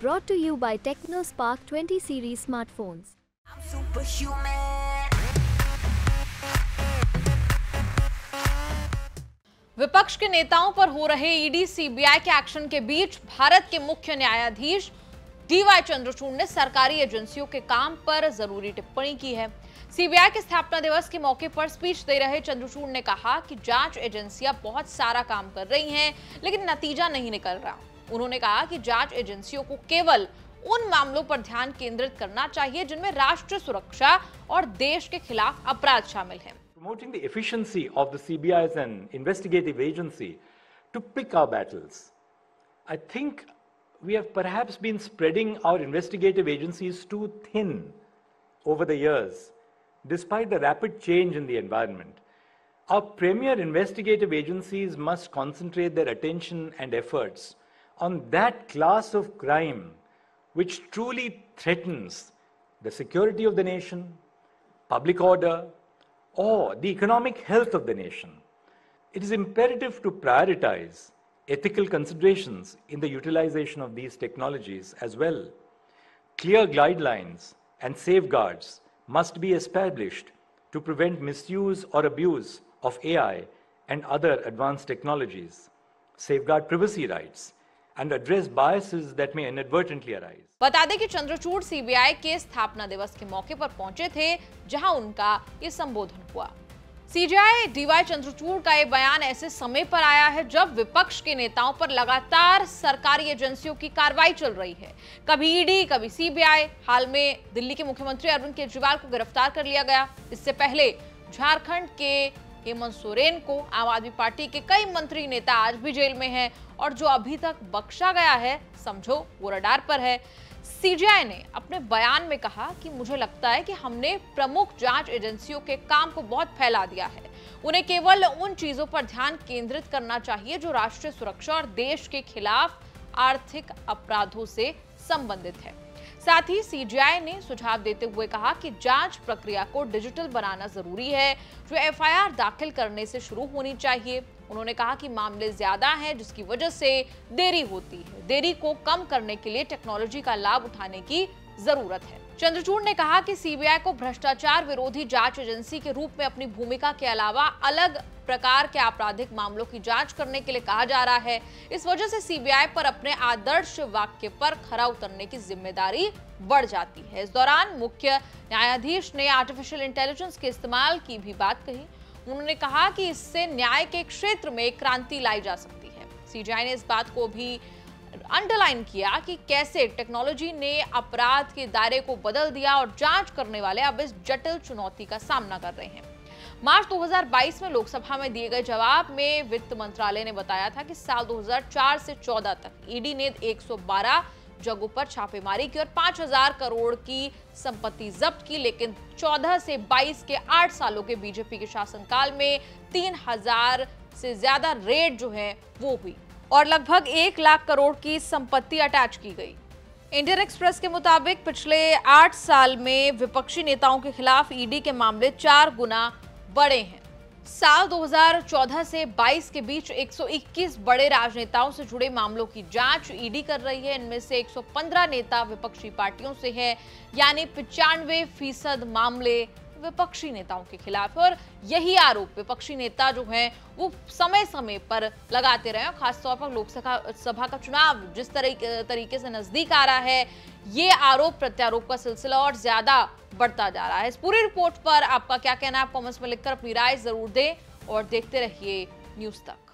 Brought to you by TechnoSpark 20 series smartphones. I'm superhuman. विपक्ष के नेताओं पर हो रहे ईडी सीबीआई के एक्शन के बीच भारत के मुख्य न्यायाधीश डीवाई चंद्रचूड़ ने सरकारी एजेंसियों के काम पर जरूरी टिप्पणी की है। सीबीआई के स्थापना दिवस के मौके पर स्पीच दे रहे चंद्रचूड़ ने कहा कि जांच एजेंसियां बहुत सारा काम कर रही हैं, लेकिन नतीजा नहीं निकल रहा। उन्होंने कहा कि जांच एजेंसियों को केवल उन मामलों पर ध्यान केंद्रित करना चाहिए जिनमें राष्ट्रीय सुरक्षा और देश के खिलाफ अपराध शामिल हैं। Promoting the efficiency of the CBI as an investigative agency to pick our battles. I think we have perhaps been spreading our investigative agencies too thin over the years, despite the rapid change in the environment. Our premier investigative agencies must concentrate their attention and efforts on that class of crime which truly threatens the security of the nation, public order, or the economic health of the nation. It is imperative to prioritize ethical considerations in the utilization of these technologies as well. Clear guidelines and safeguards must be established to prevent misuse or abuse of AI and other advanced technologies, safeguard privacy rights, and address biases that may inadvertently arise. बता दें कि Chandrachud CBI के स्थापना दिवस के मौके पर पहुंचे थे, जहां उनका ये संबोधन हुआ। सीबीआई डीवाई चंद्रचूड़ का ये बयान ऐसे समय पर आया है जब विपक्ष के नेताओं पर लगातार सरकारी एजेंसियों की कार्रवाई चल रही है। कभी ईडी, कभी सीबीआई। हाल में दिल्ली के मुख्यमंत्री अरविंद केजरीवाल को गिरफ्तार कर लिया गया। इससे पहले झारखंड के हेमंत सोरेन को आम आदमी पार्टी के कई मंत्री नेता आज भी जेल में हैं और जो अभी तक बख्शा गया है, समझो वो रडार पर है। सीबीआई ने अपने बयान में कहा कि मुझे लगता है कि हमने प्रमुख जांच एजेंसियों के काम को बहुत फैला दिया है। उन्हें केवल उन चीजों पर ध्यान केंद्रित करना चाहिए जो राष्ट्रीय सुरक्षा और देश के खिलाफ आर्थिक अपराधों से संबंधित है। साथ ही सीबीआई ने सुझाव देते हुए कहा कि जांच प्रक्रिया को डिजिटल बनाना जरूरी है, जो एफआईआर दाखिल करने से शुरू होनी चाहिए। उन्होंने कहा कि मामले ज्यादा हैं जिसकी वजह से देरी होती है। देरी को कम करने के लिए टेक्नोलॉजी का लाभ उठाने की जरूरत है। चंद्रचूड़ ने कहा कि सीबीआई को भ्रष्टाचार विरोधी जांच एजेंसी के रूप में अपनी भूमिका के अलावा अलग प्रकार के आपराधिक मामलों की जांच करने के लिए कहा जा रहा है। इस वजह से सीबीआई पर अपने आदर्श वाक्य पर खरा उतरने की जिम्मेदारी बढ़ जाती है। इस दौरान मुख्य न्यायाधीश ने आर्टिफिशियल इंटेलिजेंस के इस्तेमाल की भी बात कही। उन्होंने कहा कि इससे न्याय के क्षेत्र में क्रांति लाई जा सकती है। सीबीआई ने इस बात को भी अंडरलाइन किया कि कैसे टेक्नोलॉजी ने अपराध के दायरे को बदल दिया और जांच करने वाले अब इस जटिल चुनौती का सामना कर रहे हैं। मार्च 2022 में लोकसभा में दिए गए जवाब में वित्त मंत्रालय ने बताया था कि साल 2004 से 14 तक ईडी ने 112 जगहों पर छापेमारी की और 5000 करोड़ की संपत्ति जब्त की, लेकिन 14 से 22 के 8 सालों के बीजेपी के शासनकाल में 3000 से ज्यादा रेड जो है वो हुई और लगभग 1 लाख करोड़ की संपत्ति अटैच की गई। इंडियन एक्सप्रेस के मुताबिक पिछले 8 साल में विपक्षी नेताओं के खिलाफ ईडी के मामले 4 गुना बड़े हैं। साल 2014 से 22 के बीच 121 बड़े राजनेताओं से जुड़े मामलों की जांच ईडी कर रही है। इनमें से 115 नेता विपक्षी पार्टियों से हैं, यानी 95% मामले विपक्षी नेताओं के खिलाफ है। और यही आरोप विपक्षी नेता जो हैं वो समय समय पर लगाते रहे। खासतौर पर लोकसभा का चुनाव जिस तरीके से नजदीक आ रहा है, ये आरोप प्रत्यारोप का सिलसिला और ज्यादा बढ़ता जा रहा है। इस पूरी रिपोर्ट पर आपका क्या कहना है? आप कमेंट्स में लिखकर अपनी राय जरूर दें और देखते रहिए न्यूज़ तक।